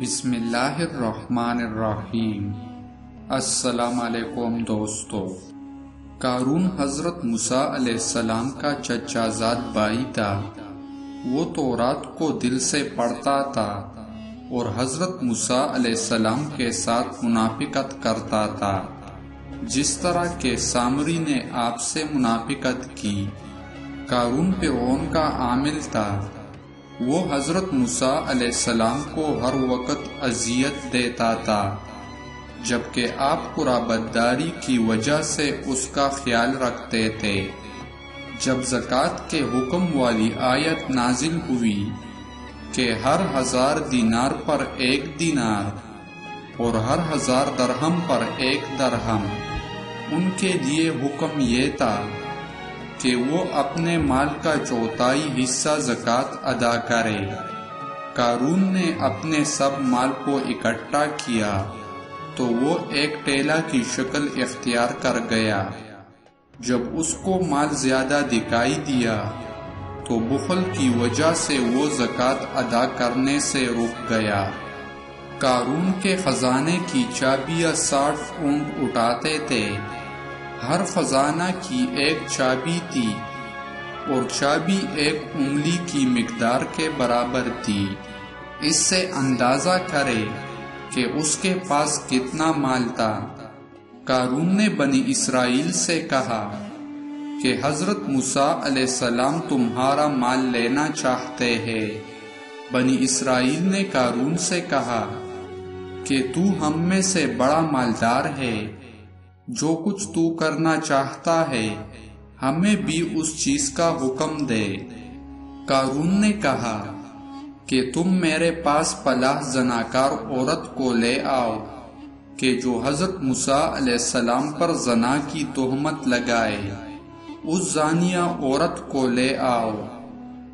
بسم اللہ الرحمن الرحیم۔ السلام علیکم دوستو۔ قارون حضرت موسیٰ علیہ السلام کا چچا زاد بھائی تھا۔ وہ تورات کو دل سے پڑھتا تھا اور حضرت موسیٰ علیہ السلام کے ساتھ منافقت کرتا تھا، جس طرح کہ سامری نے آپ سے منافقت کی۔ قارون فرعون کا عامل تھا۔ وہ حضرت موسیٰ علیہ السلام کو ہر وقت اذیت دیتا تھا، جبکہ آپ قرابتداری کی وجہ سے اس کا خیال رکھتے تھے۔ جب زکوٰۃ کے حکم والی آیت نازل ہوئی کہ ہر 1000 دینار پر 1 دینار اور ہر 1000 درہم پر 1 درہم، ان کے لیے حکم یہ تھا کہ وہ اپنے مال کا 1/4 حصہ زکوٰۃ ادا کرے۔ قارون نے اپنے سب مال کو اکٹھا کیا تو وہ ایک ٹیلا کی شکل اختیار کر گیا۔ جب اس کو مال زیادہ دکھائی دیا تو بخل کی وجہ سے وہ زکوٰۃ ادا کرنے سے رک گیا۔ قارون کے خزانے کی چابیاں 60 اونٹ اٹھاتے تھے۔ ہر خزانہ کی ایک چابی تھی اور چابی 1 انگلی کی مقدار کے برابر تھی۔ اس سے اندازہ کرے کہ اس کے پاس کتنا مال تھا۔ قارون نے بنی اسرائیل سے کہا کہ حضرت موسیٰ علیہ السلام تمہارا مال لینا چاہتے ہیں۔ بنی اسرائیل نے قارون سے کہا کہ تو ہم میں سے بڑا مالدار ہے، جو کچھ تو کرنا چاہتا ہے ہمیں بھی اس چیز کا حکم دے۔ قارون نے کہا کہ تم میرے پاس پلاح زناکار عورت کو لے آؤ کہ جو حضرت موسیٰ علیہ السلام پر زنا کی تہمت لگائے، اس زانیہ عورت کو لے آؤ۔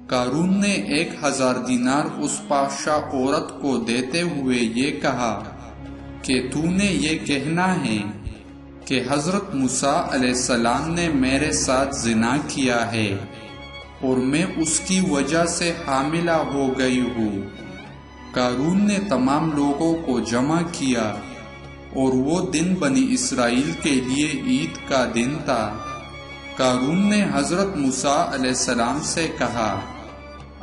قارون نے 1000 دینار اس پادشاہ عورت کو دیتے ہوئے یہ کہا کہ تو نے یہ کہنا ہے کہ حضرت موسیٰ علیہ السلام نے میرے ساتھ زنا کیا ہے اور میں اس کی وجہ سے حاملہ ہو گئی ہوں۔ قارون نے تمام لوگوں کو جمع کیا اور وہ دن بنی اسرائیل کے لیے عید کا دن تھا۔ قارون نے حضرت موسیٰ علیہ السلام سے کہا،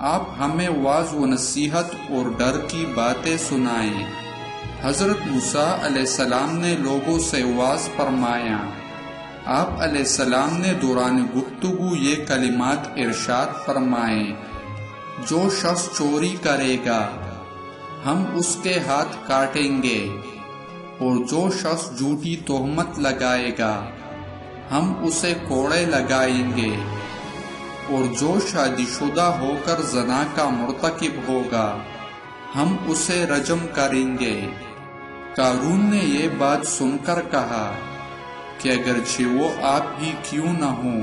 آپ ہمیں واعظ و نصیحت اور ڈر کی باتیں سنائیں۔ حضرت موسیٰ علیہ السلام نے لوگوں سے واعظ فرمایا۔ آپ علیہ السلام نے دوران گفتگو یہ کلمات ارشاد فرمائے، جو شخص چوری کرے گا ہم اس کے ہاتھ کاٹیں گے، اور جو شخص جھوٹی تہمت لگائے گا ہم اسے کوڑے لگائیں گے، اور جو شادی شدہ ہو کر زنا کا مرتکب ہوگا ہم اسے رجم کریں گے۔ قارون نے یہ بات سن کر کہا کہ اگرچہ وہ آپ ہی کیوں نہ ہوں۔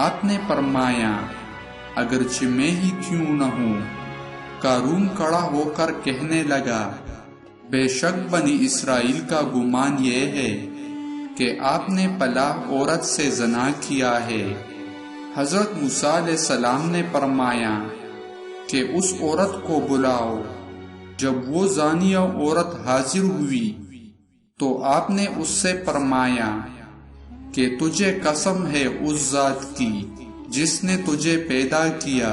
آپ نے فرمایا، اگرچہ میں ہی کیوں نہ ہوں۔ قارون کھڑا ہو کر کہنے لگا، بے شک بنی اسرائیل کا گمان یہ ہے کہ آپ نے پلاح عورت سے زنا کیا ہے۔ حضرت موسیٰ علیہ السلام نے فرمایا کہ اس عورت کو بلاؤ۔ جب وہ زانیہ عورت حاضر ہوئی تو آپ نے اس سے فرمایا کہ تجھے قسم ہے اس ذات کی جس نے تجھے پیدا کیا،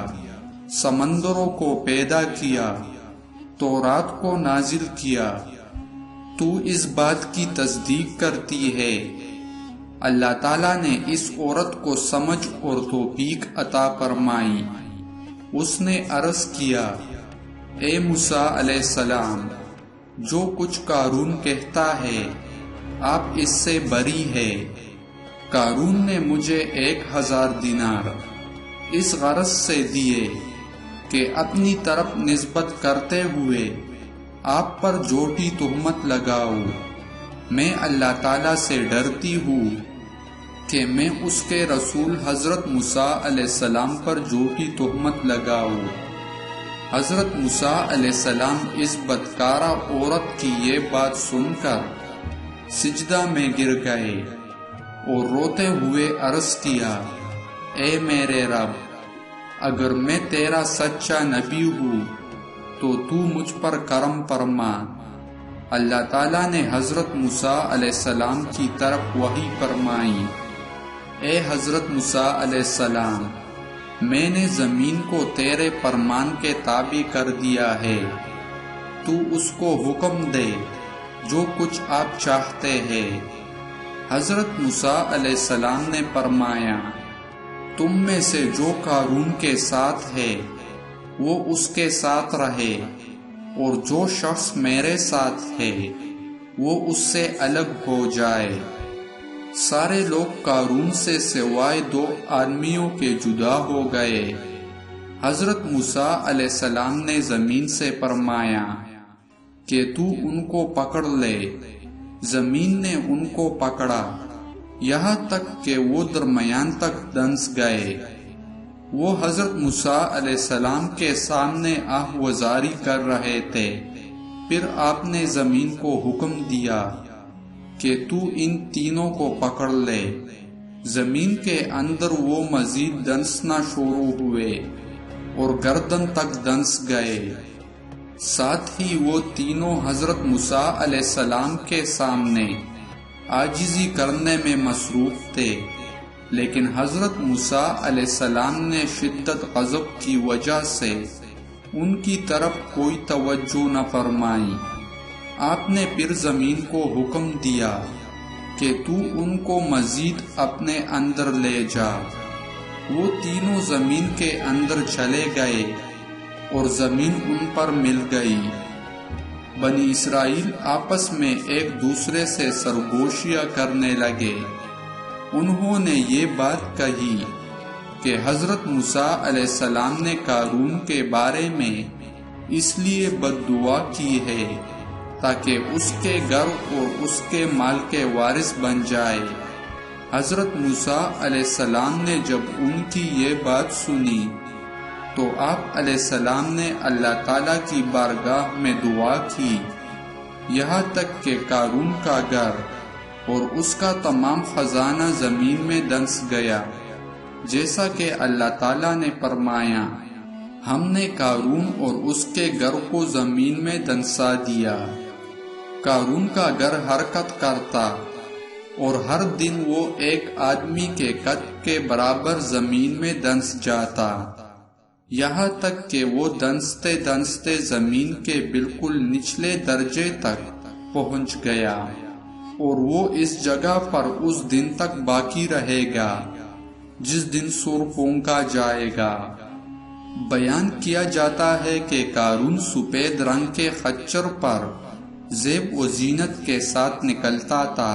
سمندروں کو پیدا کیا، تورات کو نازل کیا، تو اس بات کی تصدیق کرتی ہے۔ اللہ تعالیٰ نے اس عورت کو سمجھ اور توفیق عطا فرمائی۔ اس نے عرض کیا، اے موسیٰ علیہ السلام، جو کچھ قارون کہتا ہے آپ اس سے بری ہے۔ قارون نے مجھے 1000 دینار اس غرض سے دیے کہ اپنی طرف نسبت کرتے ہوئے آپ پر جھوٹی تہمت لگاؤ۔ میں اللہ تعالیٰ سے ڈرتی ہوں کہ میں اس کے رسول حضرت موسیٰ علیہ السلام پر جھوٹی تہمت لگاؤں۔ حضرت موسیٰ علیہ السلام اس بدکارہ عورت کی یہ بات سن کر سجدہ میں گر گئے اور روتے ہوئے عرض کیا، اے میرے رب، اگر میں تیرا سچا نبی ہوں تو تو مجھ پر کرم فرما۔ اللہ تعالیٰ نے حضرت موسیٰ علیہ السلام کی طرف وحی فرمائی، اے حضرت موسیٰ علیہ السلام، میں نے زمین کو تیرے فرمان کے تابع کر دیا ہے، تو اس کو حکم دے جو کچھ آپ چاہتے ہیں۔ حضرت موسیٰ علیہ السلام نے فرمایا، تم میں سے جو قارون کے ساتھ ہے وہ اس کے ساتھ رہے، اور جو شخص میرے ساتھ ہے وہ اس سے الگ ہو جائے۔ سارے لوگ قارون سے سوائے 2 آدمیوں کے جدا ہو گئے۔ حضرت موسیٰ علیہ السلام نے زمین سے فرمایا کہ تو ان کو پکڑ لے۔ زمین نے ان کو پکڑا، یہاں تک کہ وہ درمیان تک دنس گئے۔ وہ حضرت موسیٰ علیہ السلام کے سامنے آہوازاری کر رہے تھے۔ پھر آپ نے زمین کو حکم دیا کہ تو ان تینوں کو پکڑ لے۔ زمین کے اندر وہ مزید دنسنا شروع ہوئے اور گردن تک دنس گئے۔ ساتھ ہی وہ تینوں حضرت موسیٰ علیہ السلام کے سامنے عاجزی کرنے میں مصروف تھے، لیکن حضرت موسیٰ علیہ السلام نے شدت غضب کی وجہ سے ان کی طرف کوئی توجہ نہ فرمائی۔ آپ نے پھر زمین کو حکم دیا کہ تو ان کو مزید اپنے اندر لے جا۔ وہ تینوں زمین کے اندر چلے گئے اور زمین ان پر مل گئی۔ بنی اسرائیل آپس میں ایک دوسرے سے سرگوشیاں کرنے لگے۔ انہوں نے یہ بات کہی کہ حضرت موسیٰ علیہ السلام نے قارون کے بارے میں اس لیے بد دعا کی ہے تاکہ اس کے گھر اور اس کے مال کے وارث بن جائے۔ حضرت موسیٰ علیہ السلام نے جب ان کی یہ بات سنی تو آپ علیہ السلام نے اللہ تعالیٰ کی بارگاہ میں دعا کی، یہاں تک کہ قارون کا گھر اور اس کا تمام خزانہ زمین میں دنس گیا، جیسا کہ اللہ تعالیٰ نے فرمایا، ہم نے قارون اور اس کے گھر کو زمین میں دنسا دیا۔ قارون کا گھر حرکت کرتا اور ہر دن وہ ایک آدمی کے قد کے برابر زمین میں دنس جاتا، یہاں تک کہ وہ دنستے دنستے زمین کے بالکل نچلے درجے تک پہنچ گیا، اور وہ اس جگہ پر اس دن تک باقی رہے گا جس دن سور پھونکا جائے گا۔ بیان کیا جاتا ہے کہ قارون سفید رنگ کے خچر پر زیب و زینت کے ساتھ نکلتا تھا۔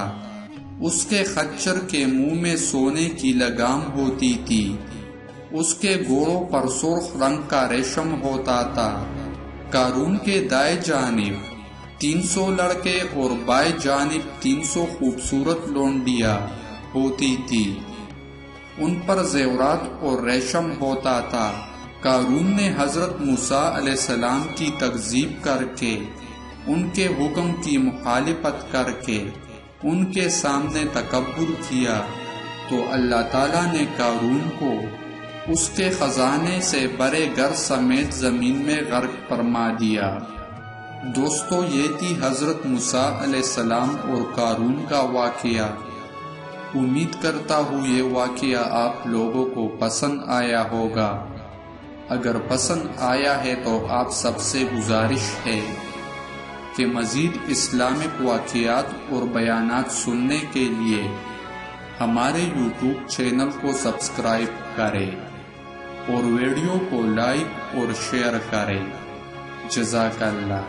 اس کے خچر کے منہ میں سونے کی لگام ہوتی تھی، اس کے گھوڑوں پر سرخ رنگ کا ریشم ہوتا تھا۔ قارون کے دائیں جانب 300 لڑکے اور بائیں جانب 300 خوبصورت لونڈیاں ہوتی تھی، ان پر زیورات اور ریشم ہوتا تھا۔ قارون نے حضرت موسیٰ علیہ السلام کی تکذیب کر کے، ان کے حکم کی مخالفت کر کے ان کے سامنے تکبر کیا تو اللہ تعالیٰ نے قارون کو اس کے خزانے سے بڑے گھر سمیت زمین میں غرق فرما دیا۔ دوستو، یہ تھی حضرت موسیٰ علیہ السلام اور قارون کا واقعہ۔ امید کرتا ہوں یہ واقعہ آپ لوگوں کو پسند آیا ہوگا۔ اگر پسند آیا ہے تو آپ سب سے گزارش ہے کہ مزید اسلامک واقعات اور بیانات سننے کے لیے ہمارے یوٹیوب چینل کو سبسکرائب کریں اور ویڈیو کو لائک اور شیئر کریں۔ جزاک اللہ۔